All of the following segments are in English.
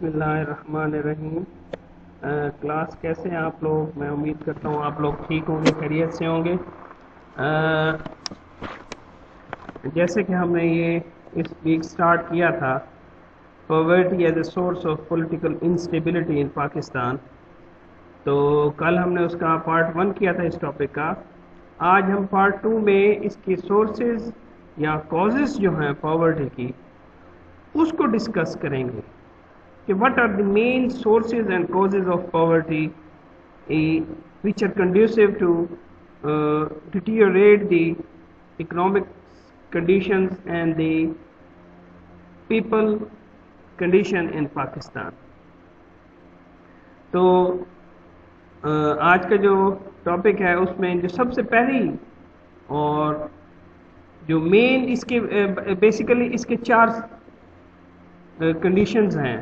बिस्मिल्लाहिर्रहमानिर्रहीम। क्लास कैसे हैं आप लोग? मैं उम्मीद करता हूँ आप लोग ठीक होंगे, खैरियत से होंगे। जैसे कि हमने ये इस वीक स्टार्ट किया था, poverty as a source of political instability in Pakistan. तो कल हमने उसका पार्ट 1 किया था इस टॉपिक का। आज हम पार्ट 2 में इसकी सोर्सेज या कॉजेज़ जो हैं पॉवर्टी की, उसको डिस्कस करेंगे कि what are the main sources and causes of poverty which are conducive to deteriorate the economic conditions and the people condition in Pakistan. तो आज का जो टॉपिक है उसमें जो सबसे पहली और जो मेन इसके बेसिकली इसके 4 कंडीशंस हैं,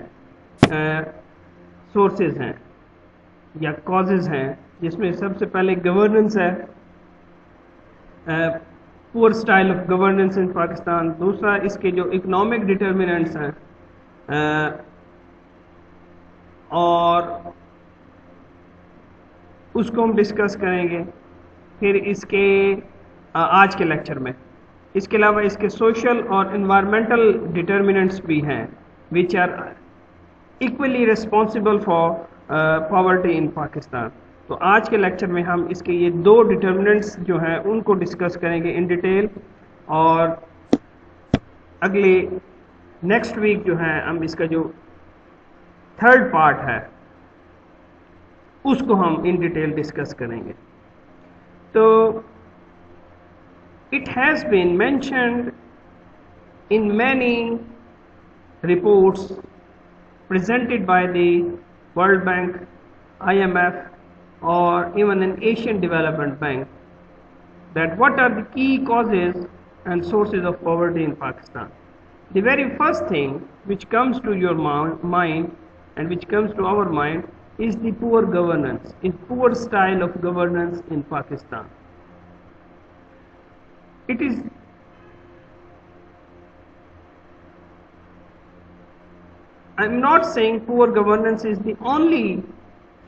सोर्सेज हैं या कॉजेज हैं, जिसमें सबसे पहले गवर्नेंस है, पुअर स्टाइल ऑफ गवर्नेंस इन पाकिस्तान। दूसरा इसके जो इकोनॉमिक डिटर्मिनेंट्स हैं, और उसको हम डिस्कस करेंगे फिर इसके आज के लेक्चर में। इसके अलावा इसके सोशल और एनवायरमेंटल डिटर्मिनेंट्स भी हैं which are equally responsible for poverty in Pakistan. तो आज के लेक्चर में हम इसके ये 2 डिटर्मिनेंट्स जो हैं उनको डिस्कस करेंगे इन डिटेल, और अगले नेक्स्ट वीक जो है हम इसका जो 3rd पार्ट है उसको हम इन डिटेल डिस्कस करेंगे। तो it has been mentioned in many reports presented by the World Bank, IMF, or even an Asian Development Bank that what are the key causes and sources of poverty in Pakistan. The very first thing which comes to your mind and which comes to our mind is the poor governance, is poor style of governance in Pakistan. It is I'm not saying poor governance is the only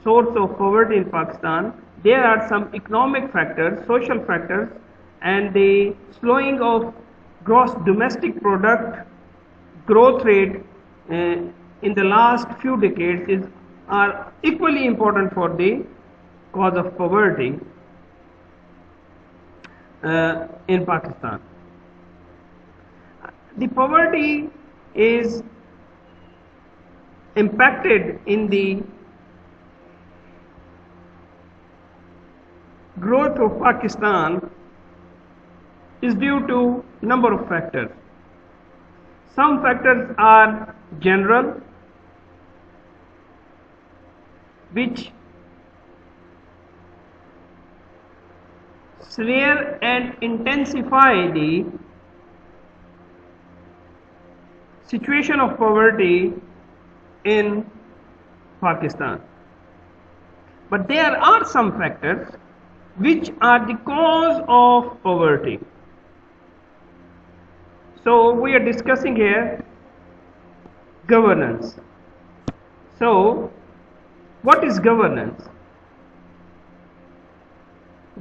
source of poverty in Pakistan. There are some economic factors, social factors, and the slowing of gross domestic product growth rate in the last few decades are equally important for the cause of poverty in Pakistan. The poverty is impacted in the growth of Pakistan is due to number of factors. Some factors are general, which severe and intensify the situation of poverty in Pakistan. But there are some factors which are the cause of poverty. So we are discussing here governance. So what is governance?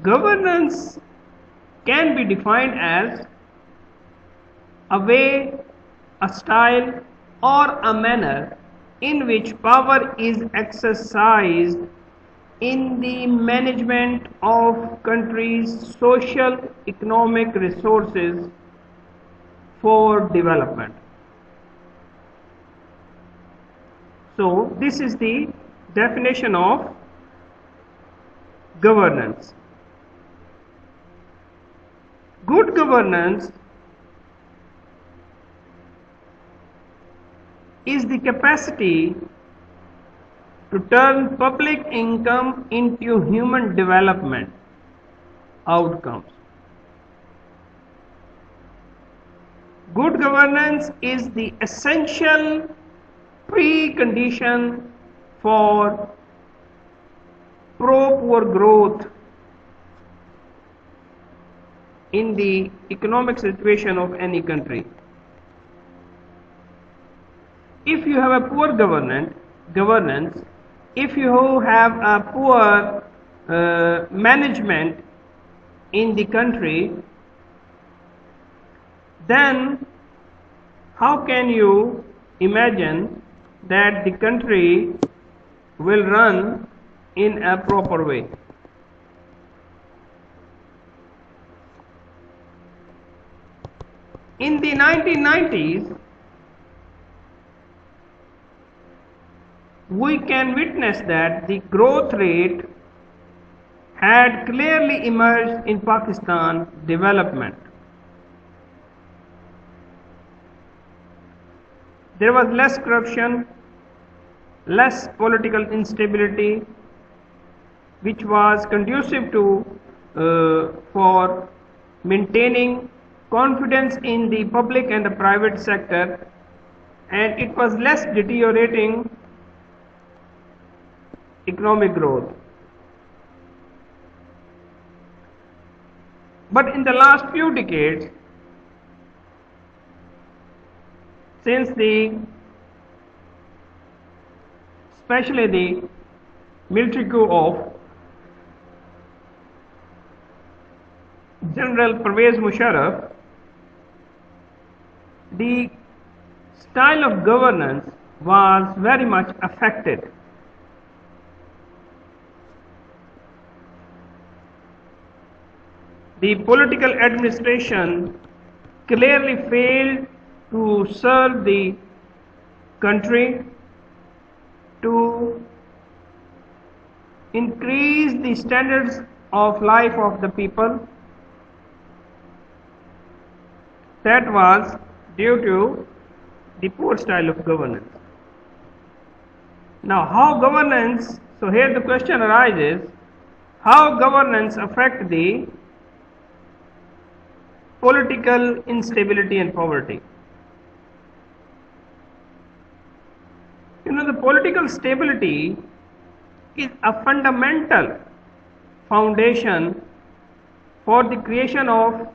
Governance can be defined as a way, a style, or a manner in which power is exercised in the management of country's social economic resources for development. So this is the definition of governance. Good governance is the capacity to turn public income into human development outcomes. Good governance is the essential precondition for pro-poor growth in the economic situation of any country. if you have a poor governance, if you have a poor management in the country, then how can you imagine that the country will run in a proper way? In the 1990s, we can witness that the growth rate had clearly emerged in Pakistan development. There was less corruption, less political instability, which was conducive to for maintaining confidence in the public and the private sector, and it was less deteriorating economic growth. But in the last few decades, since especially the military coup of General Pervez Musharraf, the style of governance was very much affected. The political administration clearly failed to serve the country, to increase the standards of life of the people. That was due to the poor style of governance. Now, how governance, so here the question arises, how governance affect the political instability and poverty? The political stability is a fundamental foundation for the creation of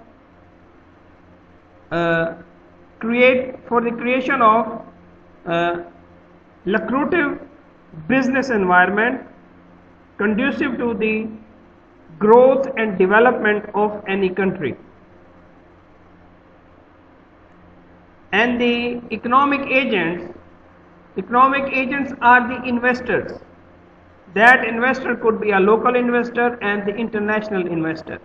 lucrative business environment conducive to the growth and development of any country. And the economic agents are the investors. That investor could be a local investor and the international investor.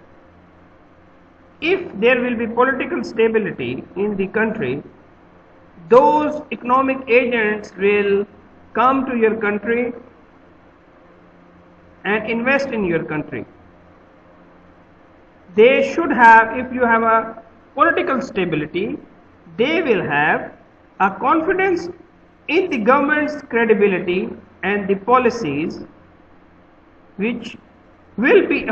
If there will be political stability in the country, those economic agents will come to your country and invest in your country. They should have, if you have a political stability, they will have a confidence in the government's credibility and the policies which will be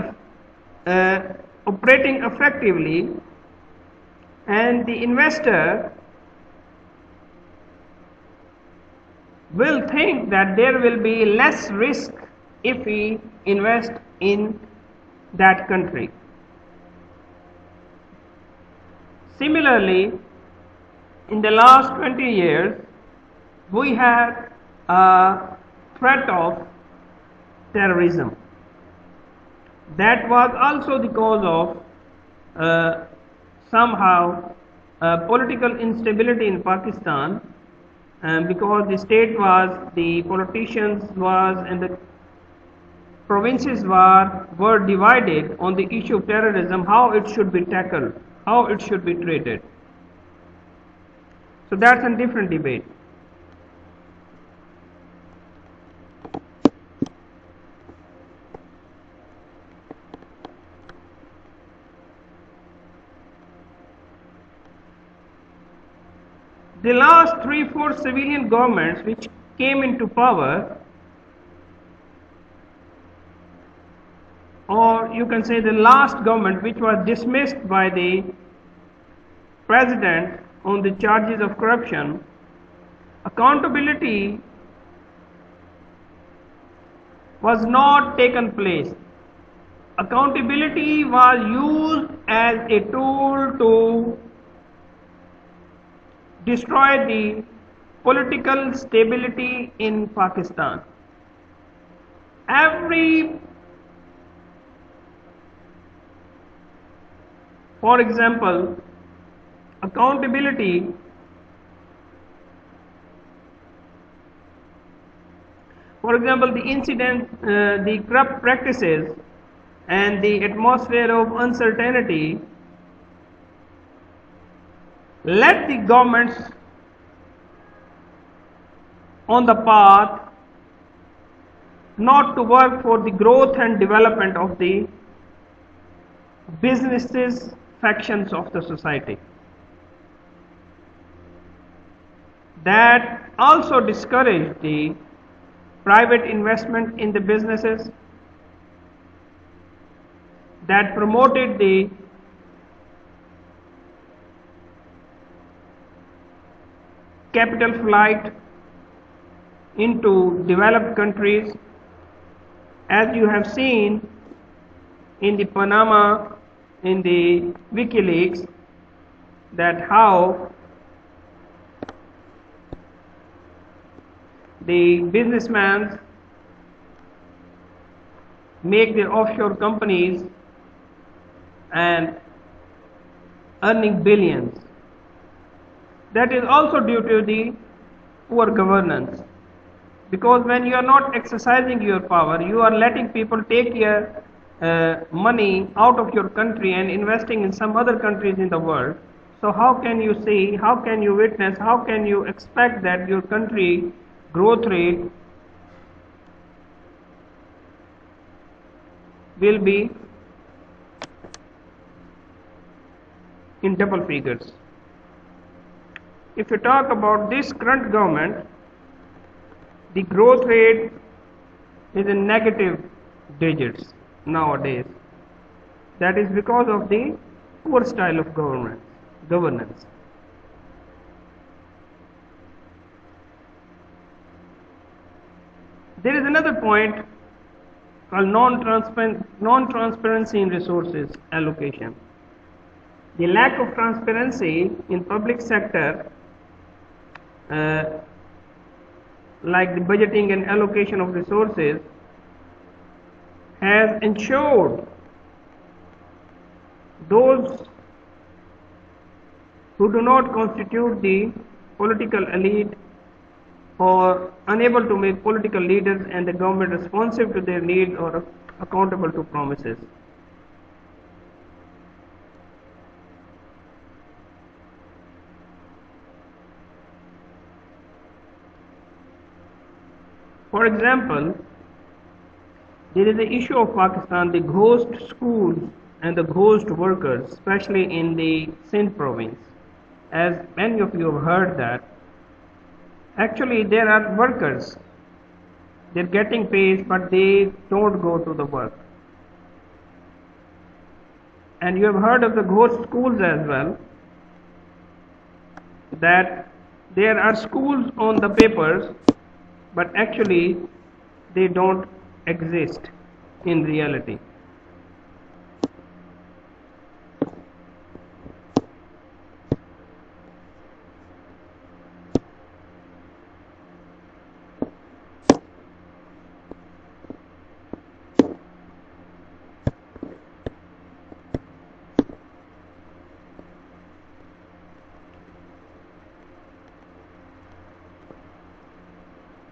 operating effectively, and the investor will think that there will be less risk if he invests in that country. Similarly, in the last 20 years, we had a threat of terrorism. That was also the cause of somehow political instability in Pakistan, because the state was, the politicians was, and the provinces were divided on the issue of terrorism, how it should be tackled, how it should be treated. So that's a different debate. The last 3-4 civilian governments which came into power, or you can say the last government which was dismissed by the president on the charges of corruption, accountability was not taken place. Accountability was used as a tool to destroy the political stability in Pakistan. For example, accountability the incident, the corrupt practices and the atmosphere of uncertainty led the governments on the path not to work for the growth and development of the businesses factions of the society. That also discouraged the private investment in the businesses, that promoted the capital flight into developed countries, as you have seen in the Panama, in the WikiLeaks, that how the businessmen make their offshore companies and earning billions. That is also due to the poor governance, because when you are not exercising your power, you are letting people take your money out of your country and investing in some other countries in the world. So how can you see, how can you witness, how can you expect that your country growth rate will be in double figures? If you talk about this current government, the growth rate is in negative digits nowadays. That is because of the poor style of governance. There is another point called non-transparency in resources allocation. The lack of transparency in public sector, like the budgeting and allocation of resources, has ensured those who do not constitute the political elite or unable to make political leaders and the government responsive to their needs or accountable to promises. For example, there is the issue of Pakistan, the ghost schools and the ghost workers, especially in the Sindh province. As many of you have heard that, actually there are workers, they're getting paid but they don't go to the work. And you have heard of the ghost schools as well, that there are schools on the papers but actually they don't exist in reality.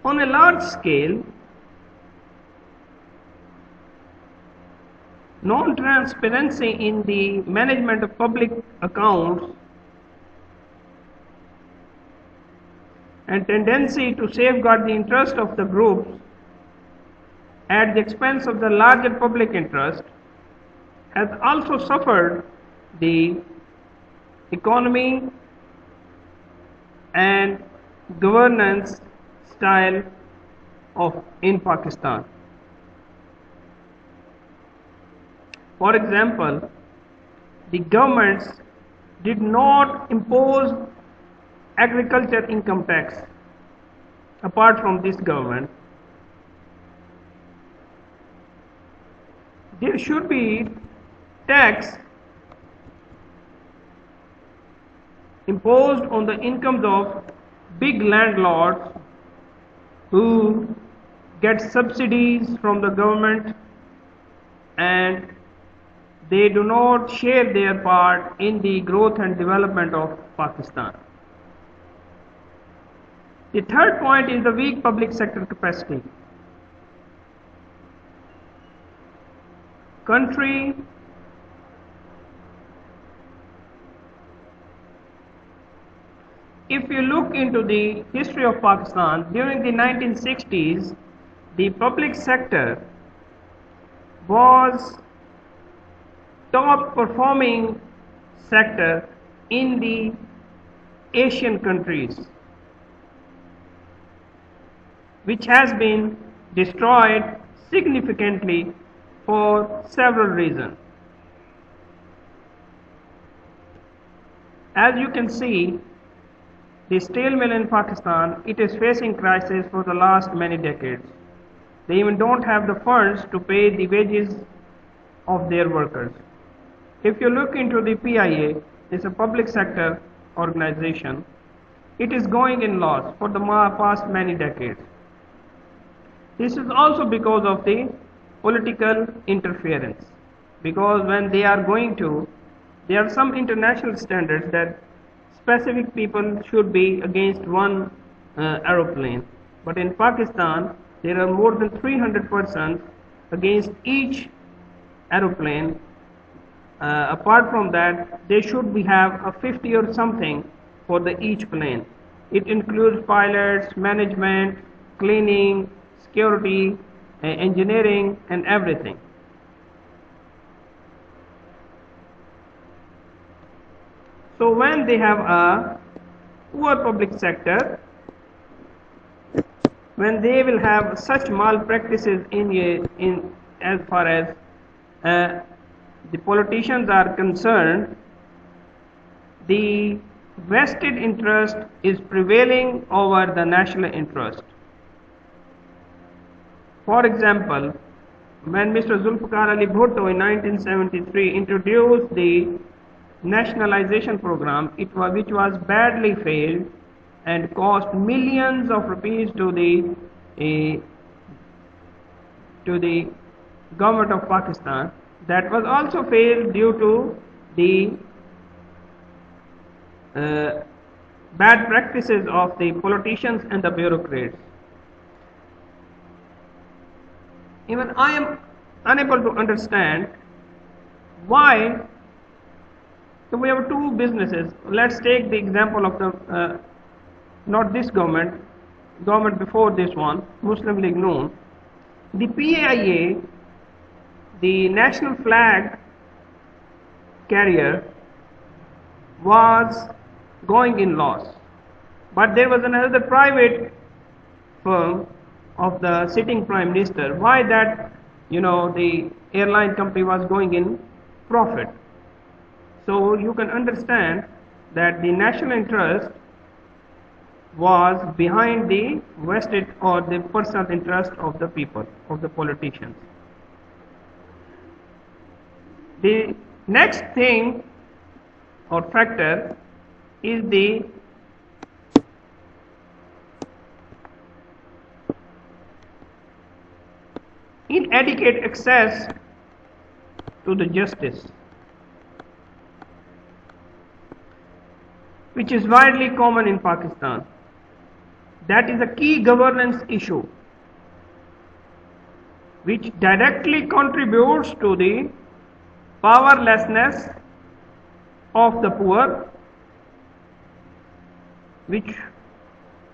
On a large scale, non-transparency in the management of public accounts and tendency to safeguard the interest of the groups at the expense of the larger public interest has also suffered the economy and governance style in Pakistan. For example, the governments did not impose agriculture income tax. Apart from this government, there should be tax imposed on the incomes of big landlords who get subsidies from the government and they do not share their part in the growth and development of Pakistan. The third point is the weak public sector capacity. Country If you look into the history of Pakistan, during the 1960s, the public sector was top performing sector in the Asian countries, which has been destroyed significantly for several reasons. As you can see, the steel mill in Pakistan, it is facing crisis for the last many decades. They even don't have the funds to pay the wages of their workers. If you look into the PIA, it's a public sector organization. It is going in loss for the past many decades. This is also because of the political interference. Because when they are going to, there are some international standards that specific people should be against one aeroplane. But in Pakistan, there are more than 300 persons against each aeroplane. Apart from that, they should have a 50 or something for each plane. It includes pilots, management, cleaning, security, engineering, and everything. So when they have a poor public sector, when they will have such malpractices in as far as the politicians are concerned, the vested interest is prevailing over the national interest. For example, when Mr. Zulfikar Ali Bhutto in 1973 introduced the nationalization program, which was badly failed and cost millions of rupees to the government of Pakistan, that was also failed due to the bad practices of the politicians and the bureaucrats. Even I am unable to understand why. So we have two businesses. Let's take the example of the not this government before this one, Muslim League Noon. The PAIA, the national flag carrier, was going in loss, but there was another private firm of the sitting prime minister. Why that? The airline company was going in profit. So you can understand that the national interest was behind the vested or the personal interest of the people, of the politicians. The next thing or factor is the inadequate access to the justice, which is widely common in Pakistan. That is a key governance issue which directly contributes to the powerlessness of the poor, which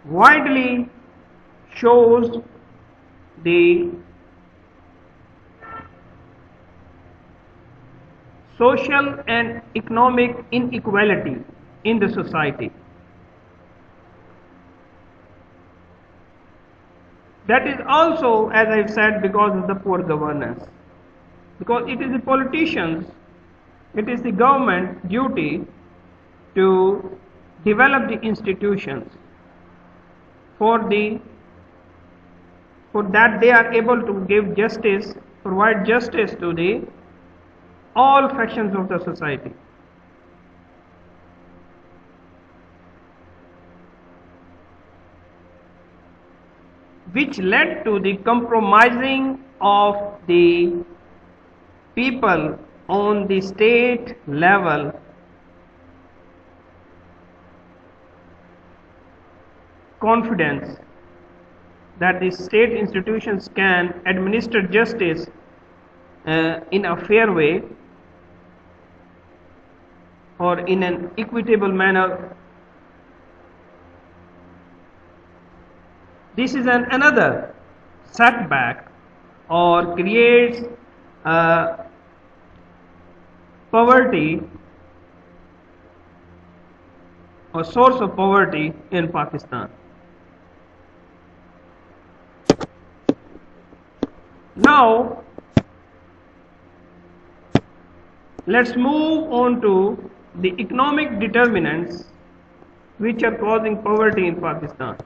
widely shows the social and economic inequality in the society. That is also, as I've said, because of the poor governance. Because it is the politicians, it is the government duty to develop the institutions for that they are able to give justice, provide justice to all factions of the society. which led to the compromising of the people on the state level confidence that the state institutions can administer justice in a fair way or in an equitable manner. This is another setback or creates poverty or source of poverty in Pakistan. Now, let's move on to the economic determinants which are causing poverty in Pakistan.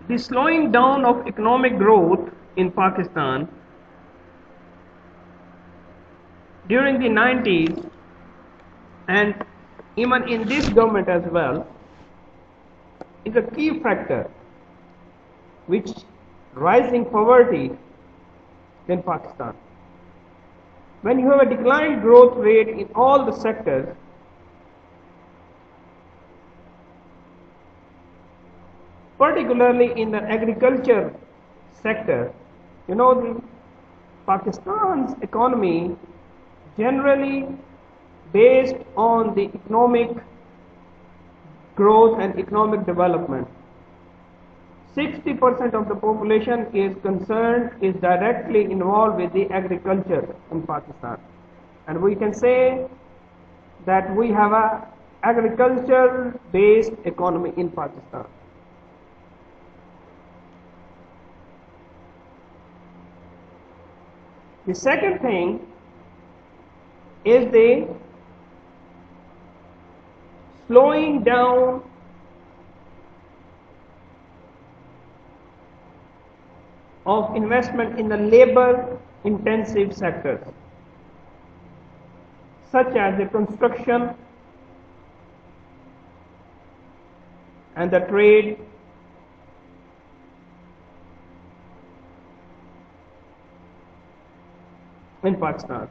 The slowing down of economic growth in Pakistan during the 90s and even in this government as well is a key factor which rising poverty in Pakistan. When you have a declined growth rate in all the sectors, particularly in the agriculture sector, you know, the Pakistan's economy generally based on the economic growth and economic development. 60% of the population is directly involved with the agriculture in Pakistan. And we can say that we have a agriculture based economy in Pakistan. The second thing is the slowing down of investment in the labor intensive sectors such as the construction and the trade in Pakistan.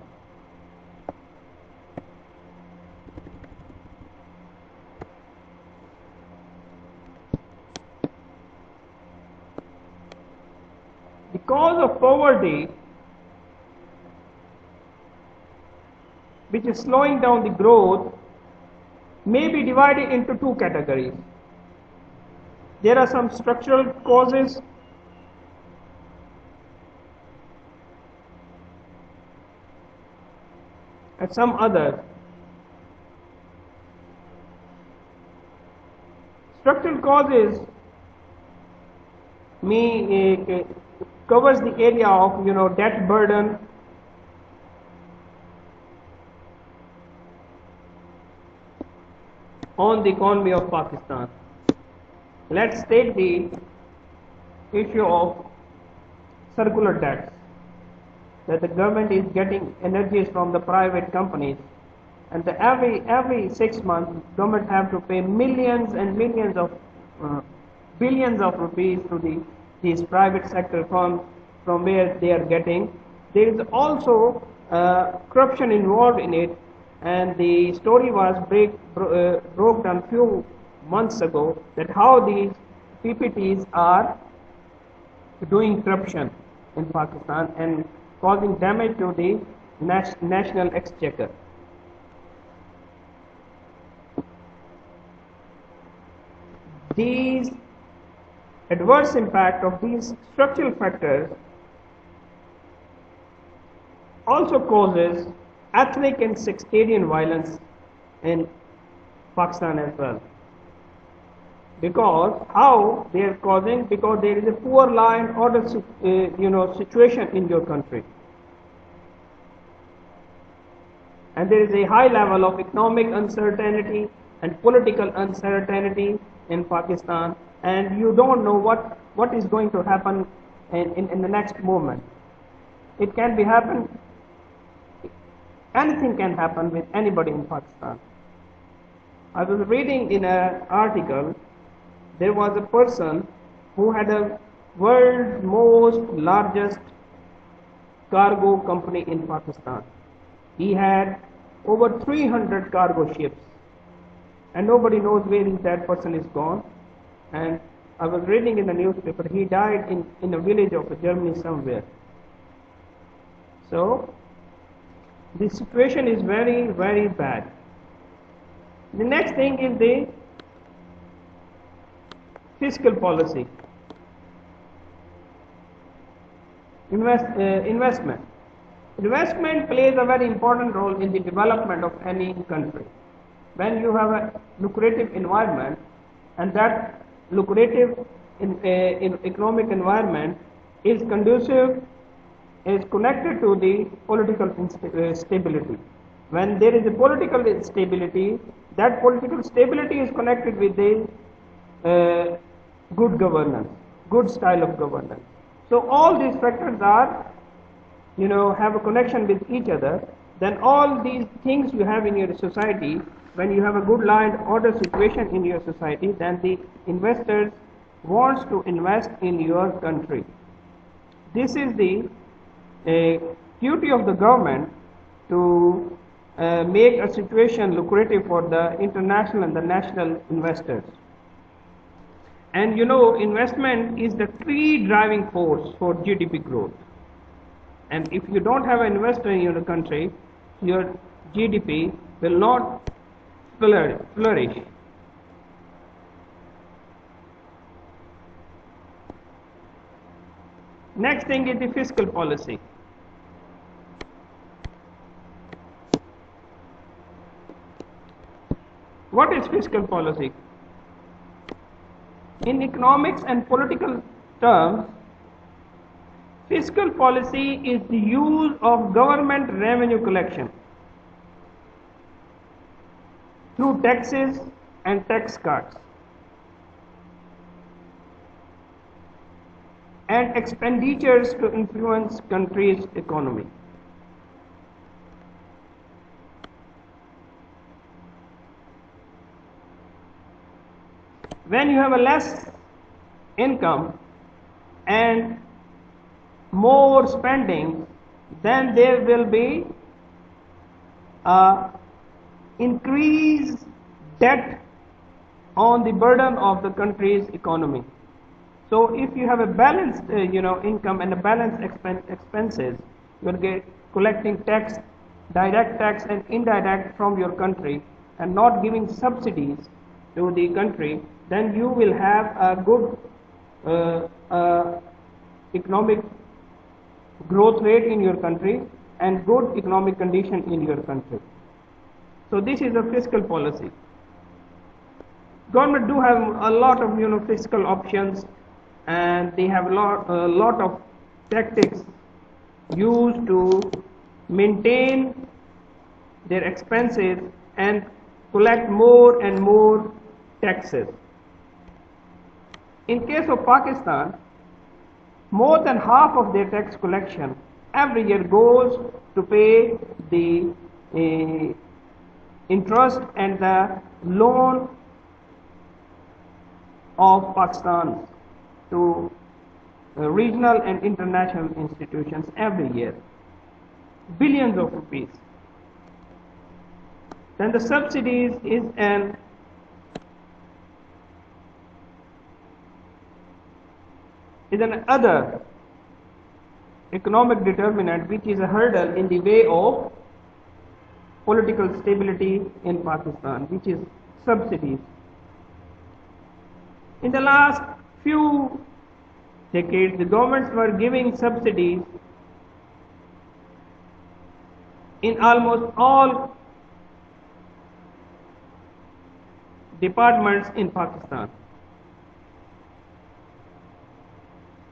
The cause of poverty which is slowing down the growth may be divided into two categories. There are some structural causes and some others. Structural causes covers the area of debt burden, on the economy of Pakistan. Let's take the issue of circular debts, that the government is getting energies from the private companies, and every 6 months government have to pay millions and millions of billions of rupees to these private sector firms from where they are getting. There is also corruption involved in it, and the story was broke down few months ago that how these PPTs are doing corruption in Pakistan and causing damage to the national exchequer. These adverse impact of these structural factors also causes ethnic and sectarian violence in Pakistan as well. Because how they are causing? Because there is a poor law and order situation in your country, and there is a high level of economic uncertainty and political uncertainty in Pakistan, and you don't know what is going to happen in the next moment. It can be happen. Anything can happen with anybody in Pakistan. I was reading in an article, there was a person who had a world's most largest cargo company in Pakistan. He had over 300 cargo ships, and nobody knows where that person is gone. And I was reading in the newspaper, he died in a village of Germany somewhere. So the situation is very, very bad. The next thing is the fiscal policy. Investment. Investment plays a very important role in the development of any country. When you have a lucrative environment, and that lucrative in economic environment is conducive, is connected to the political stability. When there is a political stability, that political stability is connected with the good governance, good style of governance. So all these factors are, have a connection with each other. Then all these things you have in your society, when you have a good law and order situation in your society, then the investors wants to invest in your country. This is the duty of the government to make a situation lucrative for the international and the national investors. And investment is the key driving force for GDP growth. And if you don't have an investor in your country, your GDP will not flourish. Next thing is the fiscal policy. What is fiscal policy? In economics and political terms, fiscal policy is the use of government revenue collection through taxes and tax cuts and expenditures to influence country's economy. When you have a less income and more spending, then there will be increased debt on the burden of the country's economy. So if you have a balanced income and a balanced expenses, you will get collecting tax, direct tax and indirect from your country, and not giving subsidies to the country, then you will have a good economic growth rate in your country and good economic condition in your country. So this is a fiscal policy. Government do have a lot of fiscal options, and they have a lot of tactics used to maintain their expenses and collect more and more taxes. In case of Pakistan, more than half of their tax collection every year goes to pay the interest and the loan of Pakistan to regional and international institutions every year, billions of rupees. Then the subsidies is an other economic determinant which is a hurdle in the way of political stability in Pakistan, which is subsidies. In the last few decades, the governments were giving subsidies in almost all departments in Pakistan.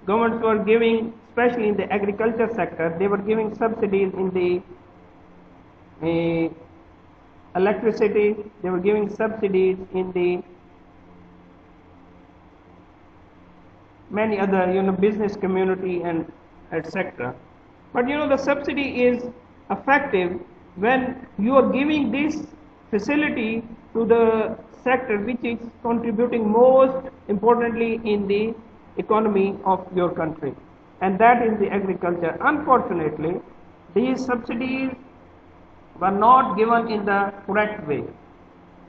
Governments were giving, especially in the agriculture sector, they were giving subsidies in the electricity, they were giving subsidies in the many other business community and etc. But the subsidy is effective when you are giving this facility to the sector which is contributing most importantly in the economy of your country, and that is the agriculture. Unfortunately, these subsidies were not given in the correct way.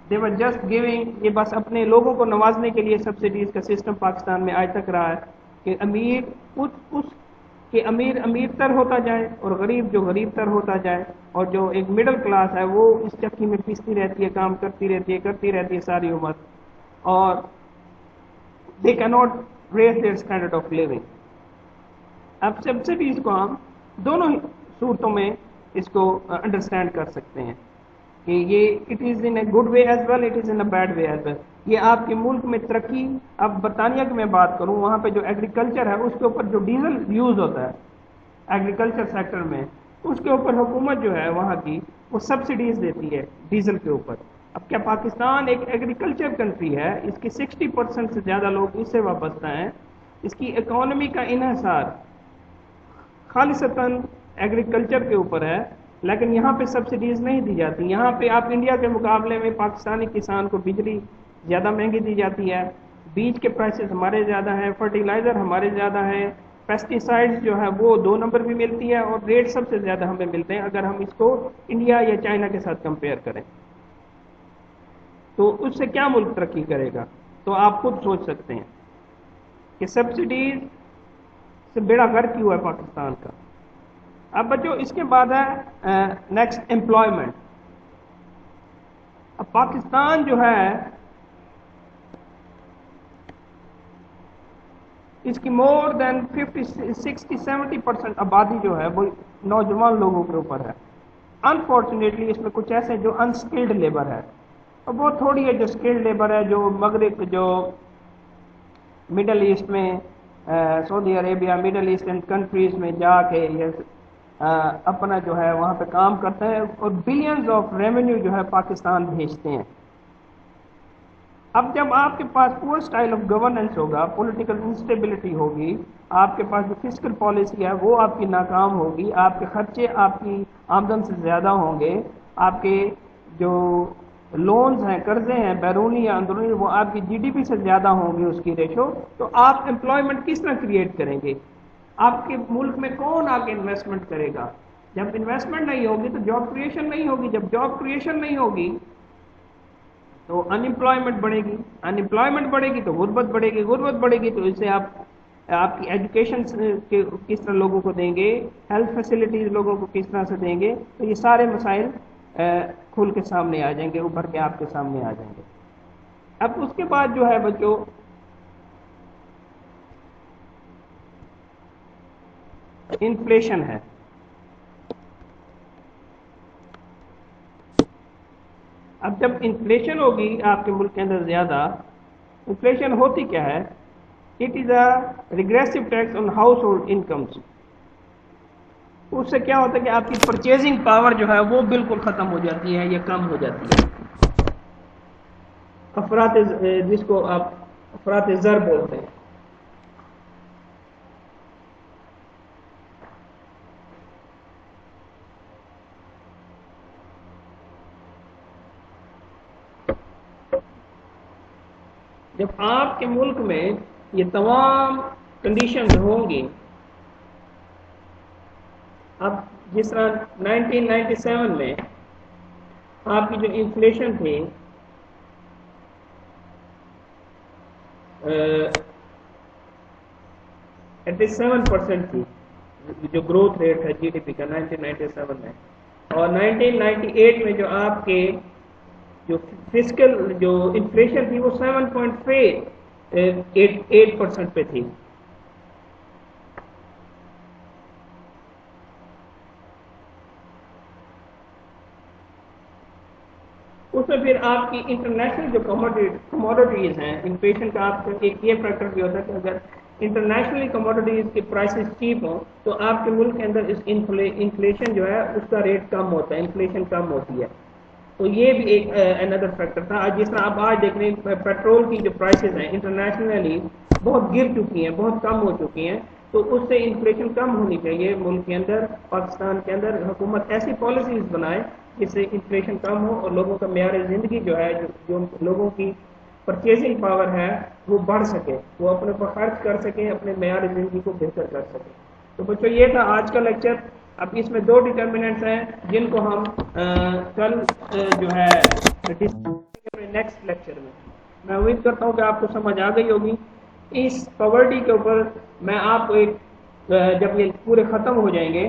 They were just giving, یہ بس اپنے لوگوں کو نوازنے کے لیے subsidies کا system Pakistan میں آج تک رہا ہے کہ امیر امیر تر ہوتا جائے اور غریب جو غریب تر ہوتا جائے، اور جو ایک مڈل کلاس ہے وہ اس چکی میں پیستی رہتی ہے، کام کرتی رہتی ہے ساری عمر، اور they cannot raise their standard of living. اب سبسڈیز کو ہم دونوں صورتوں میں اس کو انڈرسٹینڈ کر سکتے ہیں کہ یہ it is in a good way as well, it is in a bad way as well. یہ آپ کے ملک میں ترقی، اب برطانیہ کی میں بات کروں، وہاں پہ جو ایگریکلچر ہے اس کے اوپر جو ڈیزل یوز ہوتا ہے ایگریکلچر سیکٹر میں، اس کے اوپر حکومت جو ہے وہاں کی وہ سبسڈیز دیتی ہے ڈیزل کے اوپر. اب کیا پاکستان ایک ایگریکلچر کنٹری ہے، اس کی 60% سے زیادہ لوگ اس سے وابستہ ہیں، اس کی اکانومی کا انحصار خالصتاً ایگریکلچر کے اوپر ہے، لیکن یہاں پہ سبسڈیز نہیں دی جاتی. یہاں پہ آپ انڈیا کے مقابلے میں پاکستانی کسان کو بجلی زیادہ مہنگی دی جاتی ہے، بیج کے پرائسز ہمارے زیادہ ہیں، فرٹیلائزر ہمارے زیادہ ہیں، پیسٹیسائڈز جو ہے وہ 2 نمبر بھی ملتی ہے، اور ریٹ سب سے زیادہ ہمیں ملتے ہیں اگر ہم اس کو انڈیا یا چائنا کے ساتھ کمپیئر کریں. تو اس سے کیا ملک ترقی کرے گا؟ تو آپ خود سوچ سکتے ہیں کہ سبسڈیز سے بیڑا غرق کیوں ہے پاکستان کا. اب بچوں اس کے بعد ہے نیکسٹ امپلائمنٹ. اب پاکستان جو ہے اس کی مور دین 50-60-70% آبادی جو ہے وہ نوجوان لوگوں کے اوپر ہے. انفارچونیٹلی اس میں کچھ ایسے جو انسکلڈ لیبر ہے، اور بہت تھوڑی ہے جو اسکلڈ لیبر ہے، جو مغرب، جو مڈل ایسٹ میں، سعودی عربیہ، مڈل ایسٹرن کنٹریز میں جا کے اپنا جو ہے وہاں پہ کام کرتے ہیں اور بلینز آف ریونیو جو ہے پاکستان بھیجتے ہیں. اب جب آپ کے پاس پور اسٹائل آف گورننس ہوگا، پولیٹیکل انسٹیبلٹی ہوگی، آپ کے پاس جو فسکل پالیسی ہے وہ آپ کی ناکام ہوگی، آپ کے خرچے آپ کی آمدن سے زیادہ ہوں گے، آپ کے جو لونز ہیں، قرضے ہیں بیرونی یا اندرونی، وہ آپ کی جی ڈی پی سے زیادہ ہوں گی اس کی ریشو. تو آپ امپلائمنٹ کس طرح کریٹ کریں گے؟ آپ کے ملک میں کون آ کے انویسٹمنٹ کرے گا؟ جب انویسٹمنٹ نہیں ہوگی تو جاب کریشن نہیں ہوگی، جب جاب کریشن نہیں ہوگی تو انمپلائمنٹ بڑھے گی، انمپلائمنٹ بڑھے گی تو غربت بڑھے گی، غربت بڑھے گی تو اس سے آپ کی ایجوکیشن کس طرح لوگوں کو دیں گے، ہیلتھ فیسلٹیز لوگوں کو کس طرح سے دیں گے. تو یہ سارے مسائل کھل کے سامنے آ جائیں گے، ابھر کے آپ کے سامنے آ جائیں گے. اب اس کے بعد جو ہے بچوں انفلیشن ہے. اب جب انفلیشن ہوگی آپ کے ملک کے اندر زیادہ، انفلیشن ہوتی کیا ہے؟ It is a regressive tax on household incomes. اس سے کیا ہوتا ہے کہ آپ کی پرچیزنگ پاور جو ہے وہ بالکل ختم ہو جاتی ہے یا کم ہو جاتی ہے. افراط، جس کو آپ افراط زر بولتے ہیں. جب آپ کے ملک میں یہ تمام کنڈیشنز ہوں گی، اب جس طرح 1997 میں آپ کی جو انفلیشن تھی 87% تھی، جو گروتھ ریٹ ہے جی ڈی پی کا 1997 میں، اور 1998 میں جو آپ کے جو فسکل جو انفلیشن تھی وہ 7.8% پہ تھی. اس میں پھر آپ کی انٹرنیشنل جو کموڈیٹیز ہیں، انفلیشن کا آپ کا ایک یہ فیکٹر بھی ہوتا ہے کہ اگر انٹرنیشنلی کموڈیٹیز کے پرائسز چیپ ہوں تو آپ کے ملک کے اندر اس انفلیشن جو ہے اس کا ریٹ کم ہوتا ہے، انفلیشن کم ہوتی ہے. تو یہ بھی ایک اندر فیکٹر تھا. جس طرح آپ آج دیکھ رہے ہیں پیٹرول کی جو پرائسز ہیں انٹرنیشنلی بہت گر چکی ہیں، بہت کم ہو چکی ہیں، تو اس سے انفلیشن کم ہونی چاہیے. ملک کے اندر، پاکستان کے اندر حکومت ایسی پالیسیز بنائے جس سے انفلیشن کم ہو اور لوگوں کا معیار زندگی جو ہے جو لوگوں کی پرچیزنگ پاور ہے وہ بڑھ سکے، وہ اپنے اوپر خرچ کر سکیں، اپنے معیار زندگی کو بہتر کر سکیں۔ تو بچوں یہ تھا آج کا لیکچر۔ اب اس میں 2 ڈٹرمنٹس ہیں جن کو ہم کل جو ہے نیکسٹ لیکچر میں امید کرتا ہوں کہ آپ کو سمجھ آ گئی ہوگی۔ اس پاورٹی کے اوپر میں آپ کو ایک جب یہ پورے ختم ہو جائیں گے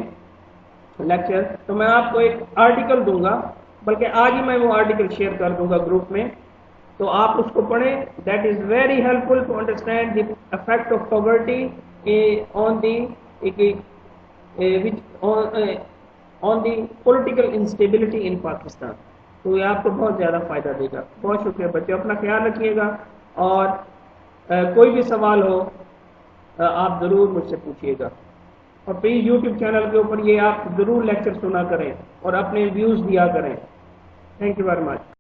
لیکچر تو میں آپ کو ایک آرٹیکل دوں گا، بلکہ آج ہی میں وہ آرٹیکل شیئر کر دوں گا گروپ میں، تو آپ اس کو پڑھیں۔ That is very helpful to understand the effect of poverty on the on the political instability in Pakistan. تو یہ آپ کو بہت زیادہ فائدہ دے گا۔ بہت شکریہ بچے، اپنا خیال رکھیے گا، اور کوئی بھی سوال ہو آپ ضرور مجھ سے پوچھیے گا، اور پلیز یوٹیوب چینل کے اوپر یہ آپ ضرور لیکچر سنا کریں اور اپنے ویوز دیا کریں۔ Thank you very much.